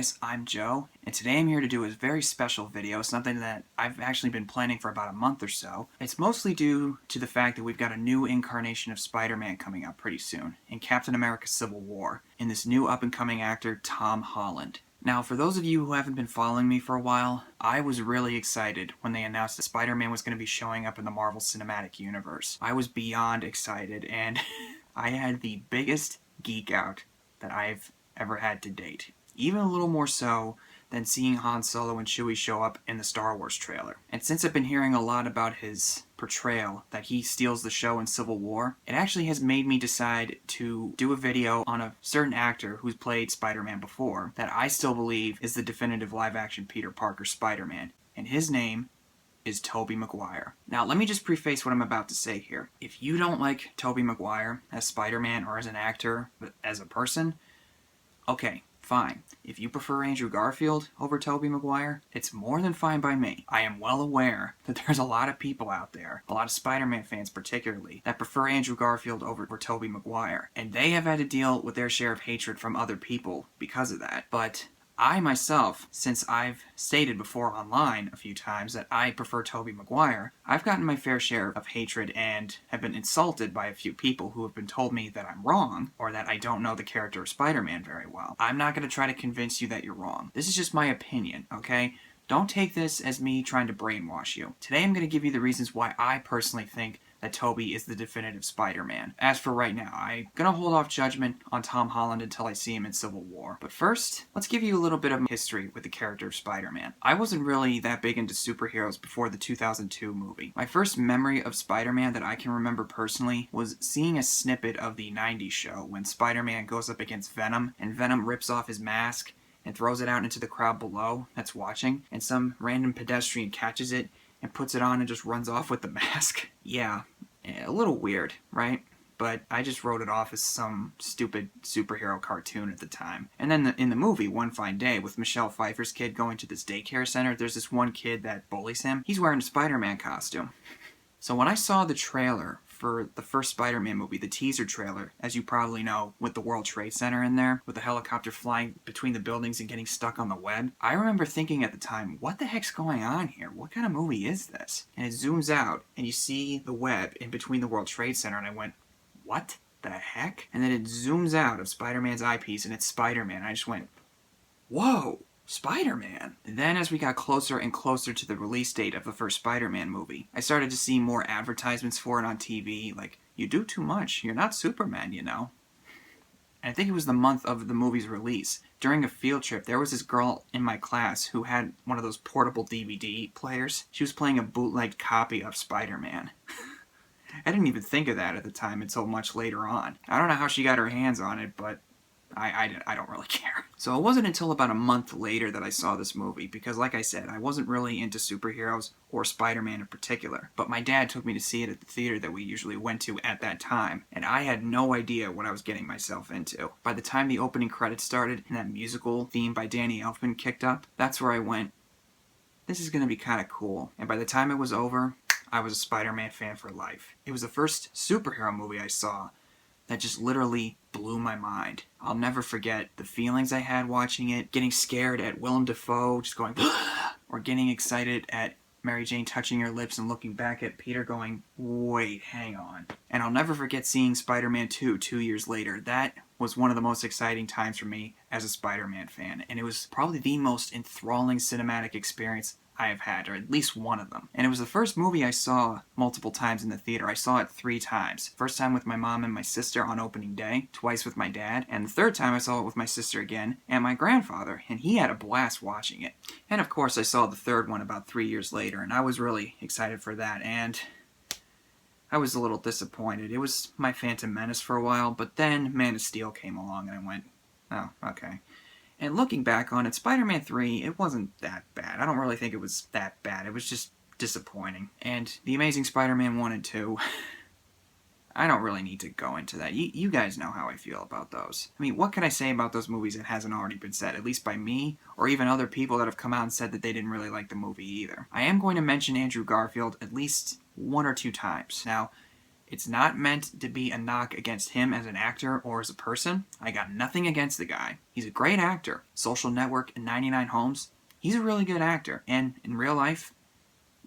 guys, I'm Joe, and today I'm here to do a very special video, something that I've actually been planning for about a month or so. It's mostly due to the fact that we've got a new incarnation of Spider-Man coming out pretty soon, in Captain America Civil War, in this new up-and-coming actor, Tom Holland. Now, for those of you who haven't been following me for a while, I was really excited when they announced that Spider-Man was going to be showing up in the Marvel Cinematic Universe. I was beyond excited, and I had the biggest geek out that I've ever had to date. Even a little more so than seeing Han Solo and Chewie show up in the Star Wars trailer. And since I've been hearing a lot about his portrayal, that he steals the show in Civil War, it actually has made me decide to do a video on a certain actor who's played Spider-Man before, that I still believe is the definitive live-action Peter Parker Spider-Man. And his name is Tobey Maguire. Now, let me just preface what I'm about to say here. If you don't like Tobey Maguire as Spider-Man or as an actor, but as a person, okay, fine. If you prefer Andrew Garfield over Tobey Maguire, it's more than fine by me. I am well aware that there's a lot of people out there, a lot of Spider-Man fans particularly, that prefer Andrew Garfield over Tobey Maguire. And they have had to deal with their share of hatred from other people because of that. But I myself, since I've stated before online a few times that I prefer Tobey Maguire, I've gotten my fair share of hatred and have been insulted by a few people who have been told me that I'm wrong, or that I don't know the character of Spider-Man very well. I'm not going to try to convince you that you're wrong. This is just my opinion, okay? Don't take this as me trying to brainwash you. Today I'm going to give you the reasons why I personally think that Tobey is the definitive Spider-Man. As for right now, I'm gonna hold off judgment on Tom Holland until I see him in Civil War. But first, let's give you a little bit of history with the character of Spider-Man. I wasn't really that big into superheroes before the 2002 movie. My first memory of Spider-Man that I can remember personally was seeing a snippet of the 90s show when Spider-Man goes up against Venom, and Venom rips off his mask and throws it out into the crowd below that's watching, and some random pedestrian catches it and puts it on and just runs off with the mask. Yeah, a little weird, right? But I just wrote it off as some stupid superhero cartoon at the time. And then in the movie, One Fine Day, with Michelle Pfeiffer's kid going to this daycare center, there's this one kid that bullies him. He's wearing a Spider-Man costume. So when I saw the trailer for the first Spider-Man movie, the teaser trailer, as you probably know, with the World Trade Center in there, with the helicopter flying between the buildings and getting stuck on the web, I remember thinking at the time, what the heck's going on here? What kind of movie is this? And it zooms out, and you see the web in between the World Trade Center, and I went, what the heck? And then it zooms out of Spider-Man's eyepiece, and it's Spider-Man, and I just went, whoa! Spider-Man. Then as we got closer and closer to the release date of the first Spider-Man movie, I started to see more advertisements for it on TV, like, you do too much, you're not Superman, you know. And I think it was the month of the movie's release. During a field trip, there was this girl in my class who had one of those portable DVD players. She was playing a bootleg copy of Spider-Man. I didn't even think of that at the time until much later on. I don't know how she got her hands on it, but I don't really care. So it wasn't until about a month later that I saw this movie, because like I said, I wasn't really into superheroes or Spider-Man in particular. But my dad took me to see it at the theater that we usually went to at that time, and I had no idea what I was getting myself into. By the time the opening credits started and that musical theme by Danny Elfman kicked up, that's where I went, this is gonna be kinda cool. And by the time it was over, I was a Spider-Man fan for life. It was the first superhero movie I saw that just literally blew my mind. I'll never forget the feelings I had watching it, getting scared at Willem Dafoe, just going, or getting excited at Mary Jane touching her lips and looking back at Peter going, wait, hang on. And I'll never forget seeing Spider-Man 2 2 years later. That was one of the most exciting times for me as a Spider-Man fan, and it was probably the most enthralling cinematic experience I have had, or at least one of them. And it was the first movie I saw multiple times in the theater. I saw it 3 times. First time with my mom and my sister on opening day, twice with my dad, and the third time I saw it with my sister again and my grandfather, and he had a blast watching it. And of course I saw the third one about 3 years later, and I was really excited for that, and I was a little disappointed. It was my Phantom Menace for a while, but then Man of Steel came along and I went, oh, okay. And looking back on it, Spider-Man 3, it wasn't that bad. I don't really think it was that bad. It was just disappointing. And The Amazing Spider-Man 1 and 2, I don't really need to go into that. You guys know how I feel about those. I mean, what can I say about those movies that hasn't already been said, at least by me, or even other people that have come out and said that they didn't really like the movie either. I am going to mention Andrew Garfield at least 1 or 2 times. Now, It's not meant to be a knock against him as an actor or as a person. I got nothing against the guy. He's a great actor. Social Network and 99 Homes, he's a really good actor. And in real life,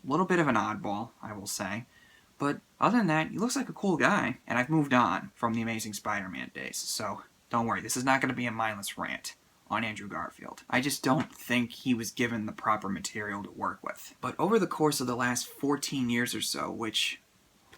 a little bit of an oddball, I will say. But other than that, he looks like a cool guy. And I've moved on from the Amazing Spider-Man days. So don't worry, this is not going to be a mindless rant on Andrew Garfield. I just don't think he was given the proper material to work with. But over the course of the last 14 years or so, which...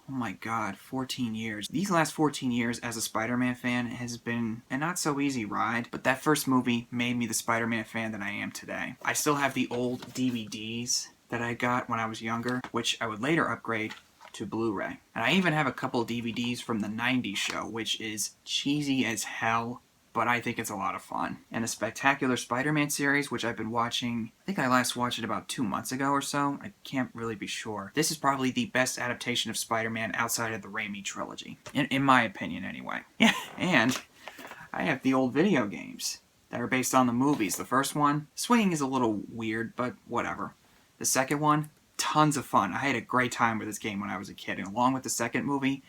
oh my god, 14 years. These last 14 years as a Spider-Man fan has been a not-so-easy ride, but that first movie made me the Spider-Man fan that I am today. I still have the old DVDs that I got when I was younger, which I would later upgrade to Blu-ray. And I even have a couple DVDs from the 90s show, which is cheesy as hell, but I think it's a lot of fun. And a Spectacular Spider-Man series, which I've been watching, I think I last watched it about 2 months ago or so. I can't really be sure. This is probably the best adaptation of Spider-Man outside of the Raimi trilogy. In my opinion, anyway. Yeah, and I have the old video games that are based on the movies. The first one, swinging is a little weird, but whatever. The second one, tons of fun. I had a great time with this game when I was a kid, and along with the second movie,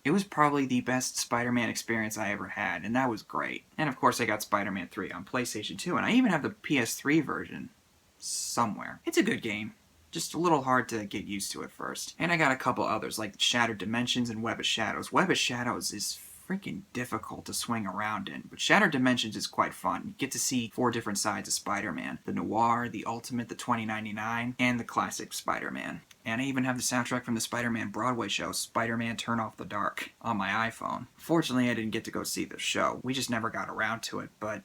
it was probably the best Spider-Man experience I ever had, and that was great. And of course I got Spider-Man 3 on PlayStation 2, and I even have the PS3 version somewhere. It's a good game, just a little hard to get used to at first. And I got a couple others, like Shattered Dimensions and Web of Shadows. Web of Shadows is freaking difficult to swing around in, but Shattered Dimensions is quite fun. You get to see 4 different sides of Spider-Man. The Noir, the Ultimate, the 2099, and the classic Spider-Man. And I even have the soundtrack from the Spider-Man Broadway show, Spider-Man Turn Off the Dark, on my iPhone. Fortunately, I didn't get to go see the show. We just never got around to it, but...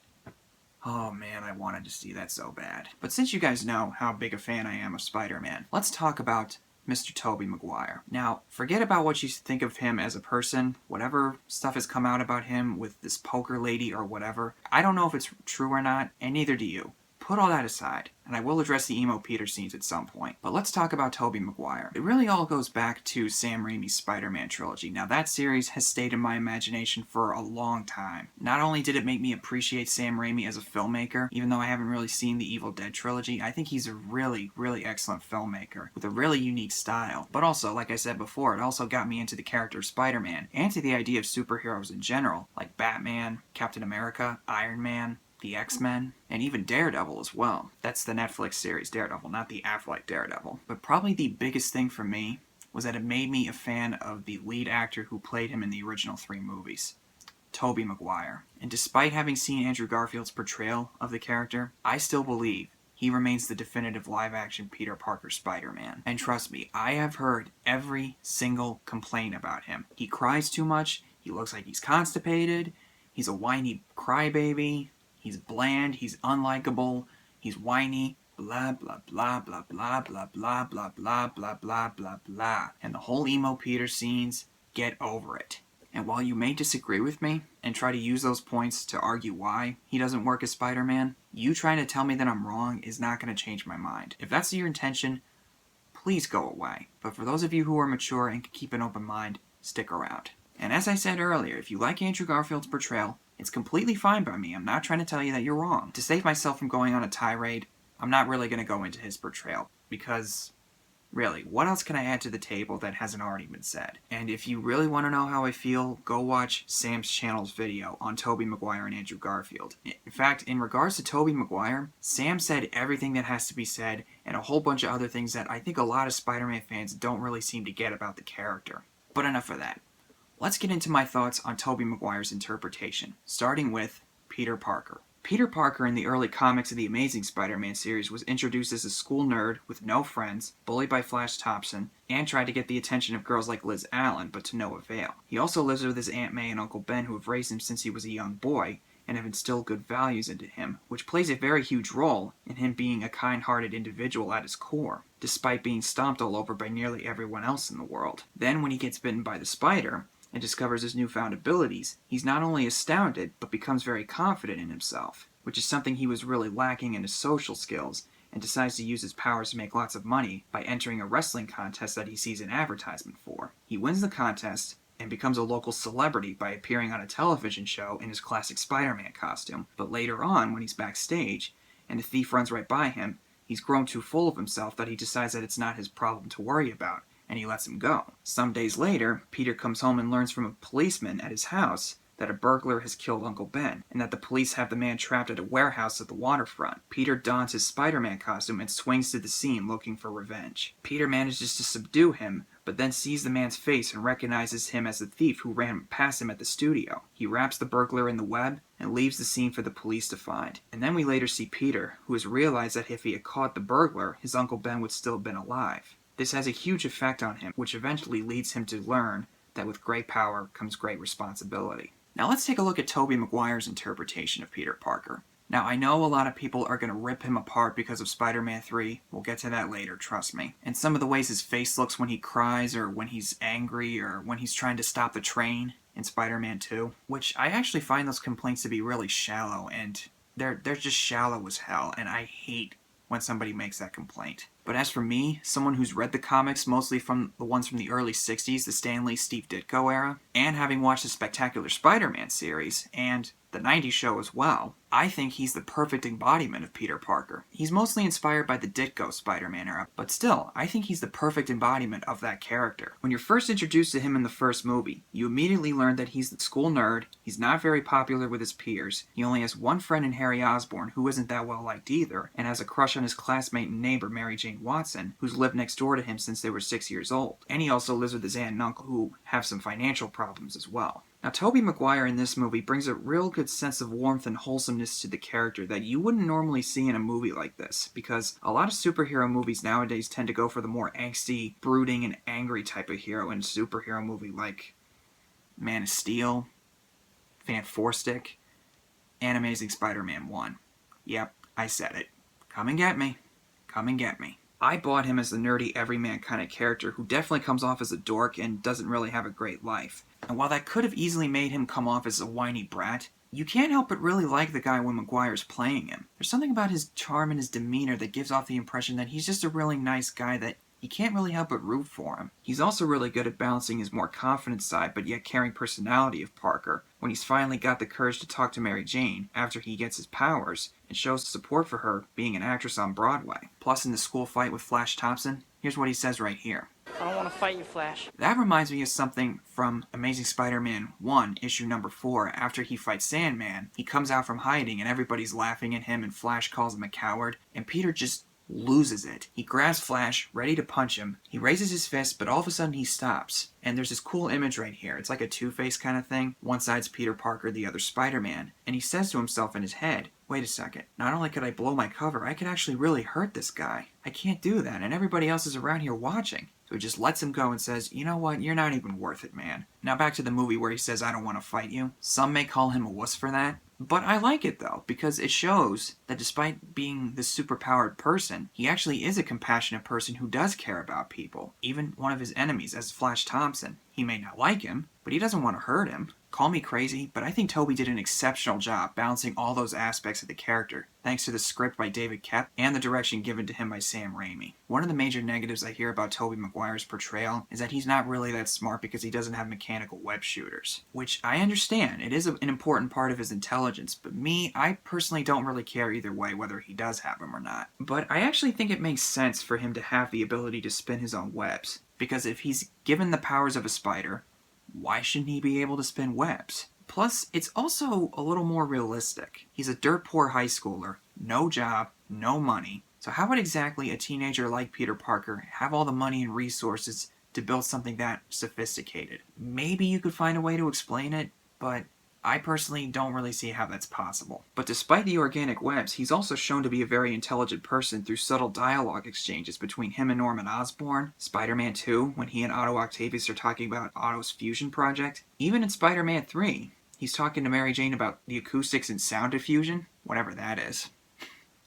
oh man, I wanted to see that so bad. But since you guys know how big a fan I am of Spider-Man, let's talk about Mr. Tobey Maguire. Now, forget about what you think of him as a person. Whatever stuff has come out about him with this poker lady or whatever, I don't know if it's true or not, and neither do you. Put all that aside, and I will address the Emo Peter Scenes at some point. But let's talk about Tobey Maguire. It really all goes back to Sam Raimi's Spider-Man trilogy. Now that series has stayed in my imagination for a long time. Not only did it make me appreciate Sam Raimi as a filmmaker, even though I haven't really seen the Evil Dead trilogy, I think he's a really, really excellent filmmaker with a really unique style. But also, like I said before, it also got me into the character of Spider-Man, and to the idea of superheroes in general, like Batman, Captain America, Iron Man, the X-Men, and even Daredevil as well. That's the Netflix series Daredevil, not the Affleck Daredevil. But probably the biggest thing for me was that it made me a fan of the lead actor who played him in the original 3 movies, Tobey Maguire. And despite having seen Andrew Garfield's portrayal of the character, I still believe he remains the definitive live-action Peter Parker Spider-Man. And trust me, I have heard every single complaint about him. He cries too much, he looks like he's constipated, he's a whiny crybaby, he's bland, he's unlikable, he's whiny, blah blah blah blah blah blah blah blah blah blah blah blah blah. And the whole Emo Peter Scenes, get over it. And while you may disagree with me, and try to use those points to argue why he doesn't work as Spider-Man, you trying to tell me that I'm wrong is not going to change my mind. If that's your intention, please go away. But for those of you who are mature and can keep an open mind, stick around. And as I said earlier, if you like Andrew Garfield's portrayal, it's completely fine by me. I'm not trying to tell you that you're wrong. To save myself from going on a tirade, I'm not really going to go into his portrayal. Because, really, what else can I add to the table that hasn't already been said? And if you really want to know how I feel, go watch Sam's channel's video on Tobey Maguire and Andrew Garfield. In fact, in regards to Tobey Maguire, Sam said everything that has to be said, and a whole bunch of other things that I think a lot of Spider-Man fans don't really seem to get about the character. But enough of that. Let's get into my thoughts on Tobey Maguire's interpretation, starting with Peter Parker. Peter Parker in the early comics of the Amazing Spider-Man series was introduced as a school nerd with no friends, bullied by Flash Thompson, and tried to get the attention of girls like Liz Allen, but to no avail. He also lives with his Aunt May and Uncle Ben, who have raised him since he was a young boy, and have instilled good values into him, which plays a very huge role in him being a kind-hearted individual at his core, despite being stomped all over by nearly everyone else in the world. Then when he gets bitten by the spider, and discovers his newfound abilities, he's not only astounded, but becomes very confident in himself, which is something he was really lacking in his social skills, and decides to use his powers to make lots of money by entering a wrestling contest that he sees an advertisement for. He wins the contest, and becomes a local celebrity by appearing on a television show in his classic Spider-Man costume, but later on, when he's backstage, and a thief runs right by him, he's grown too full of himself that he decides that it's not his problem to worry about, and he lets him go. Some days later, Peter comes home and learns from a policeman at his house that a burglar has killed Uncle Ben, and that the police have the man trapped at a warehouse at the waterfront. Peter dons his Spider-Man costume and swings to the scene looking for revenge. Peter manages to subdue him, but then sees the man's face and recognizes him as the thief who ran past him at the studio. He wraps the burglar in the web and leaves the scene for the police to find. And then we later see Peter, who has realized that if he had caught the burglar, his Uncle Ben would still have been alive. This has a huge effect on him, which eventually leads him to learn that with great power comes great responsibility. Now let's take a look at Tobey Maguire's interpretation of Peter Parker. Now I know a lot of people are going to rip him apart because of Spider-Man 3. We'll get to that later, trust me. And some of the ways his face looks when he cries, or when he's angry, or when he's trying to stop the train in Spider-Man 2. Which I actually find those complaints to be really shallow, and they're just shallow as hell, and I hate when somebody makes that complaint. But as for me, someone who's read the comics, mostly from the ones from the early 60s, the Stan Lee, Steve Ditko era, and having watched the Spectacular Spider-Man series, and the 90s show as well, I think he's the perfect embodiment of Peter Parker. He's mostly inspired by the Ditko Spider-Man era, but still, I think he's the perfect embodiment of that character. When you're first introduced to him in the first movie, you immediately learn that he's the school nerd, he's not very popular with his peers, he only has one friend in Harry Osborn who isn't that well liked either, and has a crush on his classmate and neighbor Mary Jane Watson, who's lived next door to him since they were 6 years old. And he also lives with his aunt and uncle who have some financial problems as well. Now, Tobey Maguire in this movie brings a real good sense of warmth and wholesomeness to the character that you wouldn't normally see in a movie like this, because a lot of superhero movies nowadays tend to go for the more angsty, brooding, and angry type of hero in a superhero movie like Man of Steel, Fan Four Stick, and Amazing Spider-Man 1. Yep, I said it. Come and get me. Come and get me. I bought him as the nerdy everyman kind of character who definitely comes off as a dork and doesn't really have a great life. And while that could have easily made him come off as a whiny brat, you can't help but really like the guy when Maguire's playing him. There's something about his charm and his demeanor that gives off the impression that he's just a really nice guy that you can't really help but root for him. He's also really good at balancing his more confident side but yet caring personality of Parker when he's finally got the courage to talk to Mary Jane after he gets his powers and shows support for her being an actress on Broadway. Plus, in the school fight with Flash Thompson, here's what he says right here. I don't want to fight you, Flash. That reminds me of something from Amazing Spider-Man 1, issue number 4. After he fights Sandman, he comes out from hiding and everybody's laughing at him and Flash calls him a coward, and Peter just loses it. He grabs Flash, ready to punch him. He raises his fist, but all of a sudden he stops. And there's this cool image right here. It's like a Two-Face kind of thing. One side's Peter Parker, the other Spider-Man. And he says to himself in his head, wait a second, not only could I blow my cover, I could actually really hurt this guy. I can't do that, and everybody else is around here watching. So he just lets him go and says, you know what, you're not even worth it, man. Now back to the movie where he says, I don't want to fight you. Some may call him a wuss for that. But I like it though, because it shows that despite being this superpowered person, he actually is a compassionate person who does care about people. Even one of his enemies, as Flash Thompson. He may not like him, but he doesn't want to hurt him. Call me crazy, but I think Tobey did an exceptional job balancing all those aspects of the character, thanks to the script by David Koepp and the direction given to him by Sam Raimi. One of the major negatives I hear about Tobey Maguire's portrayal is that he's not really that smart because he doesn't have mechanical web shooters. Which I understand, it is an important part of his intelligence, but me, I personally don't really care either way whether he does have them or not. But I actually think it makes sense for him to have the ability to spin his own webs, because if he's given the powers of a spider, why shouldn't he be able to spin webs? Plus, it's also a little more realistic. He's a dirt poor high schooler, no job, no money. So how would exactly a teenager like Peter Parker have all the money and resources to build something that sophisticated? Maybe you could find a way to explain it, but I personally don't really see how that's possible. But despite the organic webs, he's also shown to be a very intelligent person through subtle dialogue exchanges between him and Norman Osborn, Spider-Man 2, when he and Otto Octavius are talking about Otto's fusion project. Even in Spider-Man 3, he's talking to Mary Jane about the acoustics and sound diffusion, whatever that is.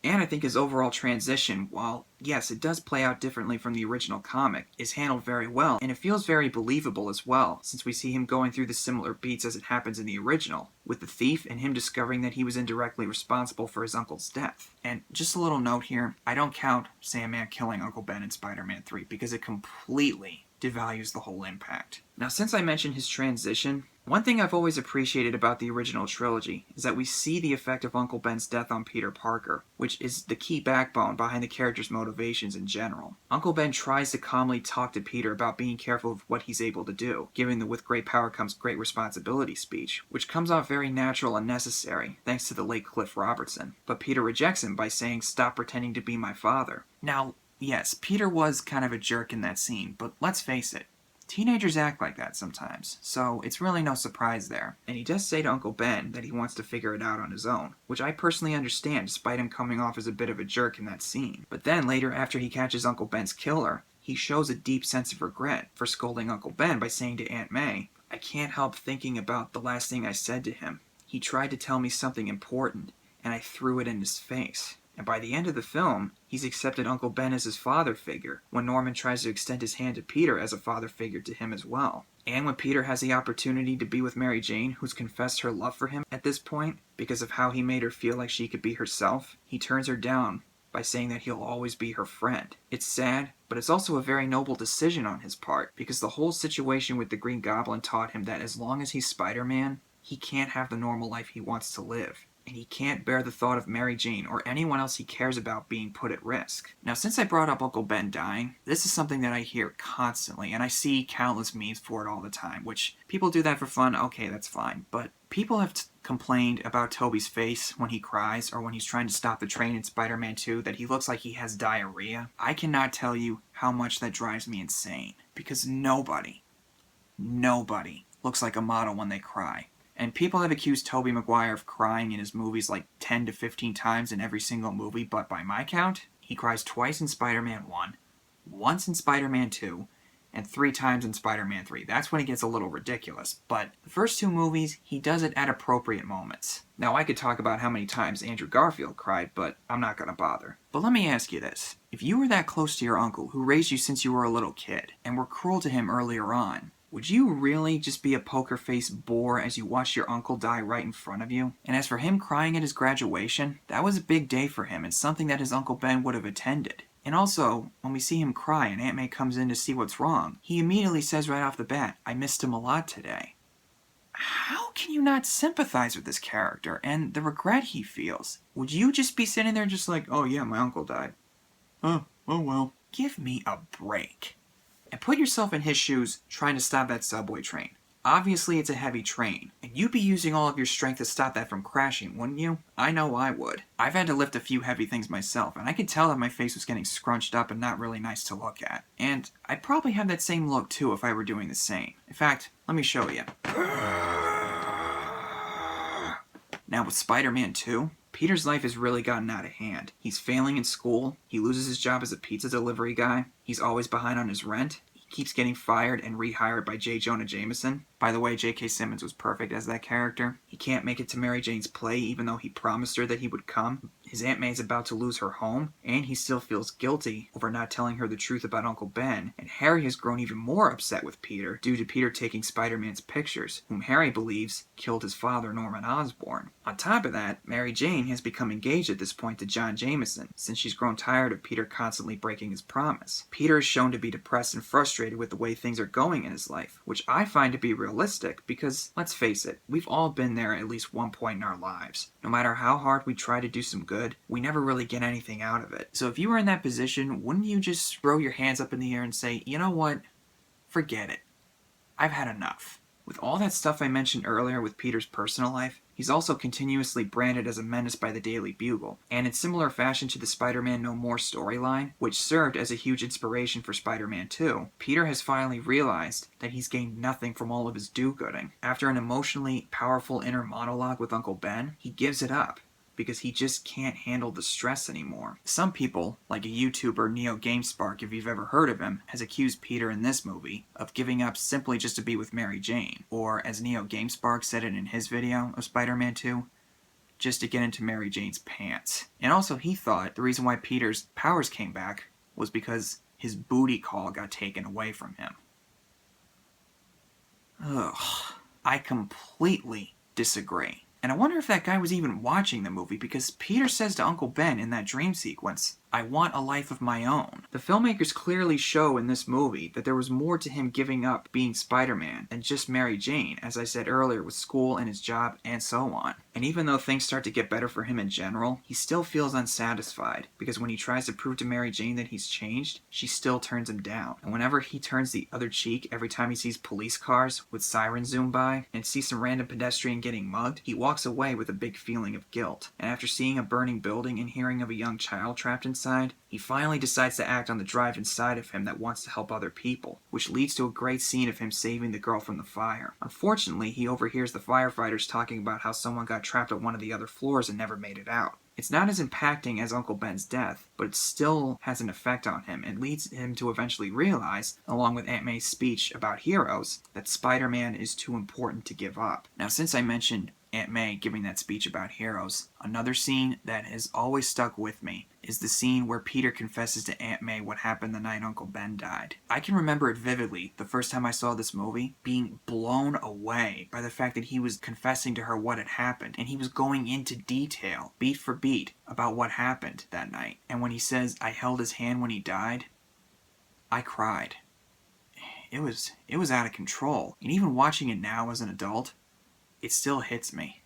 And I think his overall transition, while yes, it does play out differently from the original comic, is handled very well, and it feels very believable as well, since we see him going through the similar beats as it happens in the original, with the thief and him discovering that he was indirectly responsible for his uncle's death. And just a little note here, I don't count Sandman killing Uncle Ben in Spider-Man 3, because it completely devalues the whole impact. Now, since I mentioned his transition, One thing I've always appreciated about the original trilogy is that we see the effect of Uncle Ben's death on Peter Parker, which is the key backbone behind the character's motivations in general. Uncle Ben tries to calmly talk to Peter about being careful of what he's able to do, giving the "with great power comes great responsibility" speech, which comes off very natural and necessary, thanks to the late Cliff Robertson. But Peter rejects him by saying, "Stop pretending to be my father." Now, yes, Peter was kind of a jerk in that scene, but let's face it, teenagers act like that sometimes, so it's really no surprise there. And he does say to Uncle Ben that he wants to figure it out on his own, which I personally understand despite him coming off as a bit of a jerk in that scene. But then later, after he catches Uncle Ben's killer, he shows a deep sense of regret for scolding Uncle Ben by saying to Aunt May, "I can't help thinking about the last thing I said to him. He tried to tell me something important, and I threw it in his face." And by the end of the film, he's accepted Uncle Ben as his father figure, when Norman tries to extend his hand to Peter as a father figure to him as well. And when Peter has the opportunity to be with Mary Jane, who's confessed her love for him at this point, because of how he made her feel like she could be herself, he turns her down by saying that he'll always be her friend. It's sad, but it's also a very noble decision on his part, because the whole situation with the Green Goblin taught him that as long as he's Spider-Man, he can't have the normal life he wants to live. And he can't bear the thought of Mary Jane or anyone else he cares about being put at risk. Now, since I brought up Uncle Ben dying, this is something that I hear constantly, and I see countless memes for it all the time, which people do that for fun, okay, that's fine. But people have complained about Tobey's face when he cries or when he's trying to stop the train in Spider-Man 2 that he looks like he has diarrhea. I cannot tell you how much that drives me insane, because nobody looks like a model when they cry. And people have accused Tobey Maguire of crying in his movies like 10 to 15 times in every single movie, but by my count, he cries twice in Spider-Man 1, once in Spider-Man 2, and 3 times in Spider-Man 3. That's when it gets a little ridiculous, but the first 2 movies, he does it at appropriate moments. Now, I could talk about how many times Andrew Garfield cried, but I'm not gonna bother. But let me ask you this. If you were that close to your uncle, who raised you since you were a little kid, and were cruel to him earlier on, would you really just be a poker-faced bore as you watched your uncle die right in front of you? And as for him crying at his graduation, that was a big day for him and something that his Uncle Ben would have attended. And also, when we see him cry and Aunt May comes in to see what's wrong, he immediately says right off the bat, "I missed him a lot today." How can you not sympathize with this character and the regret he feels? Would you just be sitting there just like, "Oh yeah, my uncle died. Oh well." Give me a break. And put yourself in his shoes trying to stop that subway train. Obviously, it's a heavy train, and you'd be using all of your strength to stop that from crashing, wouldn't you? I know I would. I've had to lift a few heavy things myself, and I could tell that my face was getting scrunched up and not really nice to look at. And I'd probably have that same look too if I were doing the same. In fact, let me show you. Now with Spider-Man 2, Peter's life has really gotten out of hand. He's failing in school, he loses his job as a pizza delivery guy, he's always behind on his rent, he keeps getting fired and rehired by J. Jonah Jameson. By the way, J.K. Simmons was perfect as that character. He can't make it to Mary Jane's play even though he promised her that he would come. His Aunt May's about to lose her home, and he still feels guilty over not telling her the truth about Uncle Ben. And Harry has grown even more upset with Peter due to Peter taking Spider-Man's pictures, whom Harry believes killed his father, Norman Osborn. On top of that, Mary Jane has become engaged at this point to John Jameson, since she's grown tired of Peter constantly breaking his promise. Peter is shown to be depressed and frustrated with the way things are going in his life, which I find to be realistic because, let's face it, we've all been there at least one point in our lives. No matter how hard we try to do some good, we never really get anything out of it. So if you were in that position, wouldn't you just throw your hands up in the air and say, "You know what? Forget it. I've had enough." With all that stuff I mentioned earlier with Peter's personal life, he's also continuously branded as a menace by the Daily Bugle, and in similar fashion to the Spider-Man No More storyline, which served as a huge inspiration for Spider-Man 2, Peter has finally realized that he's gained nothing from all of his do-gooding. After an emotionally powerful inner monologue with Uncle Ben, he gives it up, because he just can't handle the stress anymore. Some people, like a YouTuber Neo GameSpark, if you've ever heard of him, has accused Peter in this movie of giving up simply just to be with Mary Jane, or as Neo GameSpark said it in his video of Spider-Man 2, just to get into Mary Jane's pants. And also he thought the reason why Peter's powers came back was because his booty call got taken away from him. Ugh. I completely disagree. And I wonder if that guy was even watching the movie, because Peter says to Uncle Ben in that dream sequence, I want a life of my own. The filmmakers clearly show in this movie that there was more to him giving up being Spider-Man than just Mary Jane, as I said earlier, with school and his job and so on. And even though things start to get better for him in general, he still feels unsatisfied, because when he tries to prove to Mary Jane that he's changed, she still turns him down. And whenever he turns the other cheek every time he sees police cars with sirens zoom by and sees some random pedestrian getting mugged, he walks away with a big feeling of guilt. And after seeing a burning building and hearing of a young child trapped inside, he finally decides to act on the drive inside of him that wants to help other people, which leads to a great scene of him saving the girl from the fire. Unfortunately, he overhears the firefighters talking about how someone got trapped at one of the other floors and never made it out. It's not as impacting as Uncle Ben's death, but it still has an effect on him and leads him to eventually realize, along with Aunt May's speech about heroes, that Spider-Man is too important to give up. Now, since I mentioned Aunt May giving that speech about heroes, another scene that has always stuck with me is the scene where Peter confesses to Aunt May what happened the night Uncle Ben died. I can remember it vividly, the first time I saw this movie, being blown away by the fact that he was confessing to her what had happened, and he was going into detail, beat for beat, about what happened that night. And when he says, "I held his hand when he died," I cried. It was out of control. And even watching it now as an adult, it still hits me.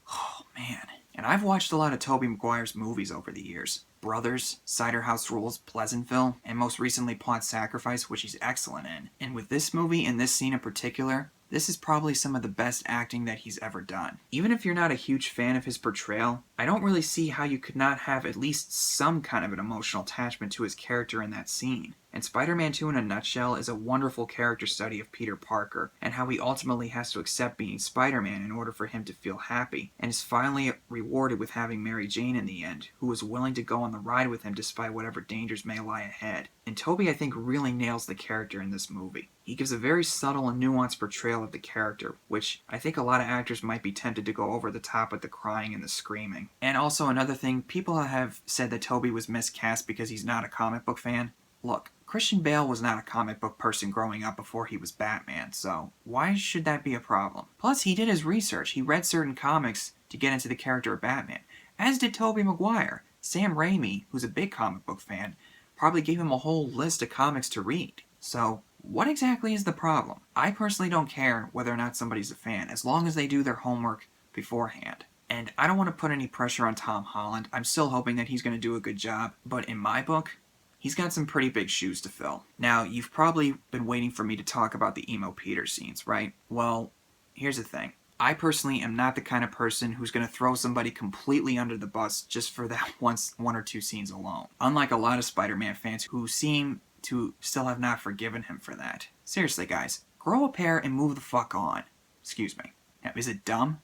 Oh man. And I've watched a lot of Tobey Maguire's movies over the years. Brothers, Cider House Rules, Pleasantville, and most recently Pawn Sacrifice, which he's excellent in. And with this movie and this scene in particular, this is probably some of the best acting that he's ever done. Even if you're not a huge fan of his portrayal, I don't really see how you could not have at least some kind of an emotional attachment to his character in that scene. And Spider-Man 2 in a nutshell is a wonderful character study of Peter Parker and how he ultimately has to accept being Spider-Man in order for him to feel happy, and is finally rewarded with having Mary Jane in the end, who is willing to go on the ride with him despite whatever dangers may lie ahead. And Tobey, I think, really nails the character in this movie. He gives a very subtle and nuanced portrayal of the character, which I think a lot of actors might be tempted to go over the top with the crying and the screaming. And also another thing, people have said that Tobey was miscast because he's not a comic book fan. Look, Christian Bale was not a comic book person growing up before he was Batman, so why should that be a problem? Plus, he did his research. He read certain comics to get into the character of Batman, as did Tobey Maguire. Sam Raimi, who's a big comic book fan, probably gave him a whole list of comics to read. So, what exactly is the problem? I personally don't care whether or not somebody's a fan, as long as they do their homework beforehand. And I don't want to put any pressure on Tom Holland. I'm still hoping that he's going to do a good job, but in my book, he's got some pretty big shoes to fill. Now, you've probably been waiting for me to talk about the Emo Peter Scenes, right? Well, here's the thing. I personally am not the kind of person who's going to throw somebody completely under the bus just for that one or two scenes alone. Unlike a lot of Spider-Man fans who seem to still have not forgiven him for that. Seriously, guys, grow a pair and move the fuck on. Excuse me. Now, is it dumb?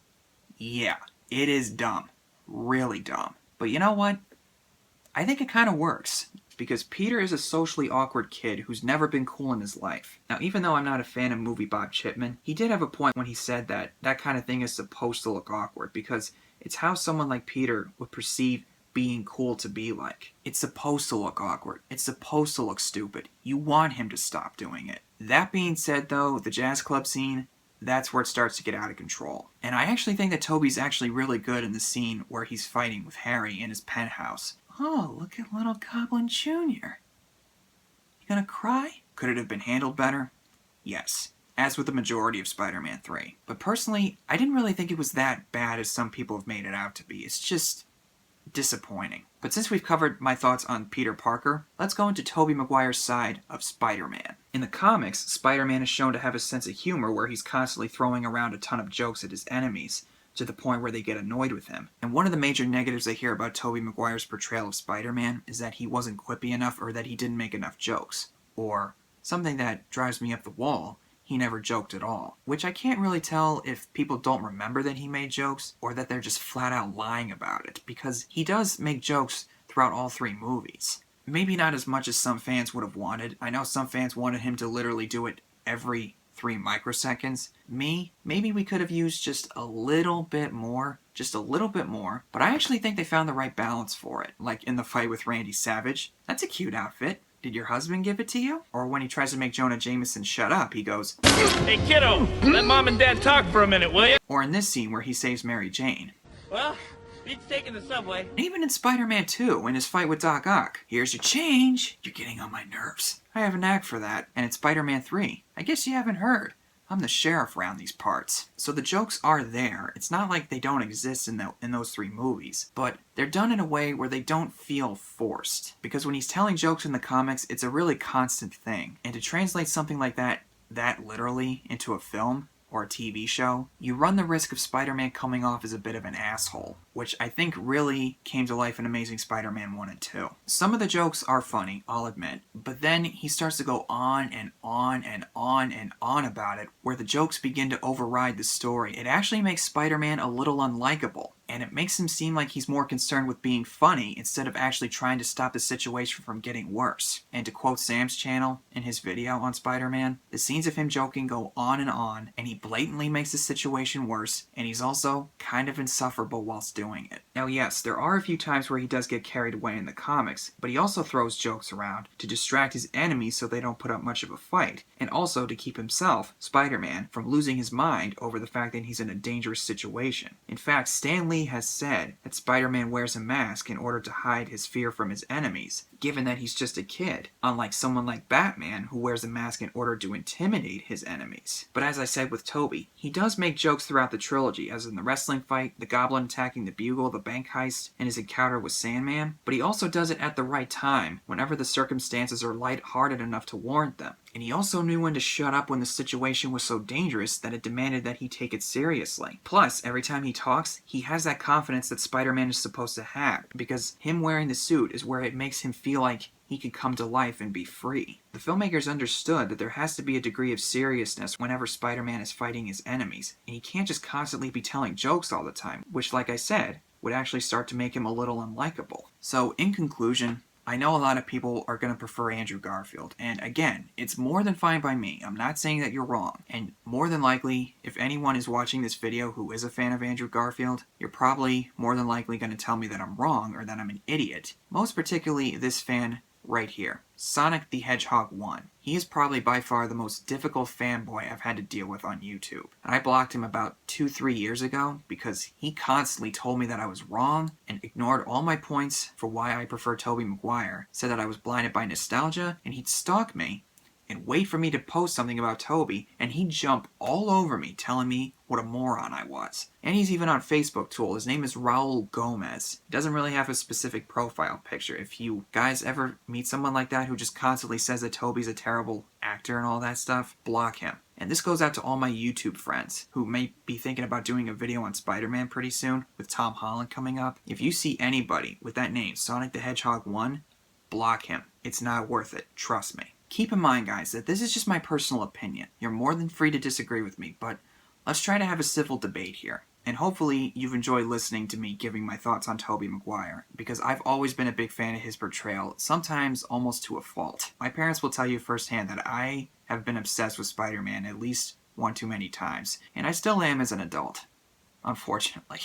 Yeah, it is dumb. Really dumb. But you know what? I think it kind of works. Because Peter is a socially awkward kid who's never been cool in his life. Now, even though I'm not a fan of movie Bob Chipman, he did have a point when he said that that kind of thing is supposed to look awkward, because it's how someone like Peter would perceive being cool to be like. It's supposed to look awkward. It's supposed to look stupid. You want him to stop doing it. That being said, though, the jazz club scene, that's where it starts to get out of control. And I actually think that Tobey's actually really good in the scene where he's fighting with Harry in his penthouse. Oh, look at little Goblin Jr. You gonna cry? Could it have been handled better? Yes, as with the majority of Spider-Man 3. But personally, I didn't really think it was that bad as some people have made it out to be. It's just disappointing. But since we've covered my thoughts on Peter Parker, let's go into Tobey Maguire's side of Spider-Man. In the comics, Spider-Man is shown to have a sense of humor where he's constantly throwing around a ton of jokes at his enemies, to the point where they get annoyed with him. And one of the major negatives I hear about Tobey Maguire's portrayal of Spider-Man is that he wasn't quippy enough, or that he didn't make enough jokes. Or, something that drives me up the wall, he never joked at all. Which I can't really tell if people don't remember that he made jokes, or that they're just flat out lying about it, because he does make jokes throughout all three movies. Maybe not as much as some fans would have wanted. I know some fans wanted him to literally do it every 3 microseconds. Maybe we could have used just a little bit more. But I actually think they found the right balance for it. Like in the fight with Randy Savage. That's a cute outfit. Did your husband give it to you? Or when he tries to make Jonah Jameson shut up, he goes, "Hey kiddo, let mom and dad talk for a minute, will you?" Or in this scene where he saves Mary Jane. Well, Beats taking the subway. And even in Spider-Man 2, in his fight with Doc Ock, here's your change. You're getting on my nerves. I have a knack for that. And in Spider-Man 3, I guess you haven't heard. I'm the sheriff around these parts. So the jokes are there. It's not like they don't exist in those 3 movies, but they're done in a way where they don't feel forced. Because when he's telling jokes in the comics, it's a really constant thing. And to translate something like that literally into a film or a TV show, you run the risk of Spider-Man coming off as a bit of an asshole, which I think really came to life in Amazing Spider-Man 1 and 2. Some of the jokes are funny, I'll admit, but then he starts to go on and on and on and on about it, where the jokes begin to override the story. It actually makes Spider-Man a little unlikable, and it makes him seem like he's more concerned with being funny instead of actually trying to stop the situation from getting worse. And to quote Sam's channel in his video on Spider-Man, the scenes of him joking go on, and he blatantly makes the situation worse, and he's also kind of insufferable whilst doing it. Now yes, there are a few times where he does get carried away in the comics, but he also throws jokes around to distract his enemies so they don't put up much of a fight, and also to keep himself, Spider-Man, from losing his mind over the fact that he's in a dangerous situation. In fact, Stan Lee has said that Spider-Man wears a mask in order to hide his fear from his enemies, given that he's just a kid, unlike someone like Batman who wears a mask in order to intimidate his enemies. But as I said with Tobey, he does make jokes throughout the trilogy, as in the wrestling fight, the Goblin attacking the Bugle, the bank heist, and his encounter with Sandman, but he also does it at the right time, whenever the circumstances are light-hearted enough to warrant them. And he also knew when to shut up when the situation was so dangerous that it demanded that he take it seriously. Plus, every time he talks, he has that confidence that Spider-Man is supposed to have, because him wearing the suit is where it makes him feel like he could come to life and be free. The filmmakers understood that there has to be a degree of seriousness whenever Spider-Man is fighting his enemies, and he can't just constantly be telling jokes all the time, which, like I said, would actually start to make him a little unlikable. So, in conclusion, I know a lot of people are going to prefer Andrew Garfield, and again, it's more than fine by me. I'm not saying that you're wrong, and more than likely, if anyone is watching this video who is a fan of Andrew Garfield, you're probably more than likely going to tell me that I'm wrong or that I'm an idiot. Most particularly this fan right here, Sonic the Hedgehog 1. He is probably by far the most difficult fanboy I've had to deal with on YouTube. And I blocked him about 2-3 years ago because he constantly told me that I was wrong and ignored all my points for why I prefer Tobey Maguire, said that I was blinded by nostalgia, and he'd stalk me and wait for me to post something about Tobey, and he'd jump all over me telling me what a moron I was. And he's even on Facebook too. His name is Raul Gomez. He doesn't really have a specific profile picture. If you guys ever meet someone like that who just constantly says that Tobey's a terrible actor and all that stuff, block him. And this goes out to all my YouTube friends who may be thinking about doing a video on Spider-Man pretty soon, with Tom Holland coming up. If you see anybody with that name, Sonic the Hedgehog 1, block him. It's not worth it. Trust me. Keep in mind, guys, that this is just my personal opinion. You're more than free to disagree with me, but let's try to have a civil debate here. And hopefully you've enjoyed listening to me giving my thoughts on Tobey Maguire, because I've always been a big fan of his portrayal, sometimes almost to a fault. My parents will tell you firsthand that I have been obsessed with Spider-Man at least one too many times, and I still am as an adult, unfortunately.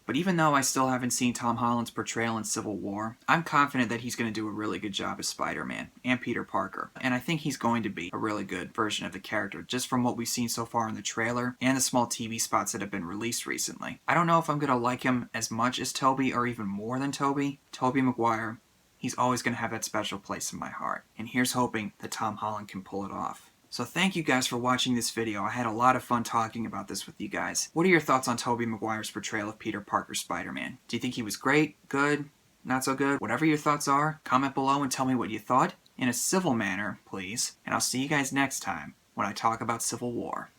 But even though I still haven't seen Tom Holland's portrayal in Civil War, I'm confident that he's going to do a really good job as Spider-Man and Peter Parker. And I think he's going to be a really good version of the character, just from what we've seen so far in the trailer and the small TV spots that have been released recently. I don't know if I'm going to like him as much as Tobey or even more than Tobey. Tobey Maguire, he's always going to have that special place in my heart. And here's hoping that Tom Holland can pull it off. So thank you guys for watching this video. I had a lot of fun talking about this with you guys. What are your thoughts on Tobey Maguire's portrayal of Peter Parker Spider-Man? Do you think he was great, good, not so good? Whatever your thoughts are, comment below and tell me what you thought, in a civil manner, please. And I'll see you guys next time when I talk about Civil War.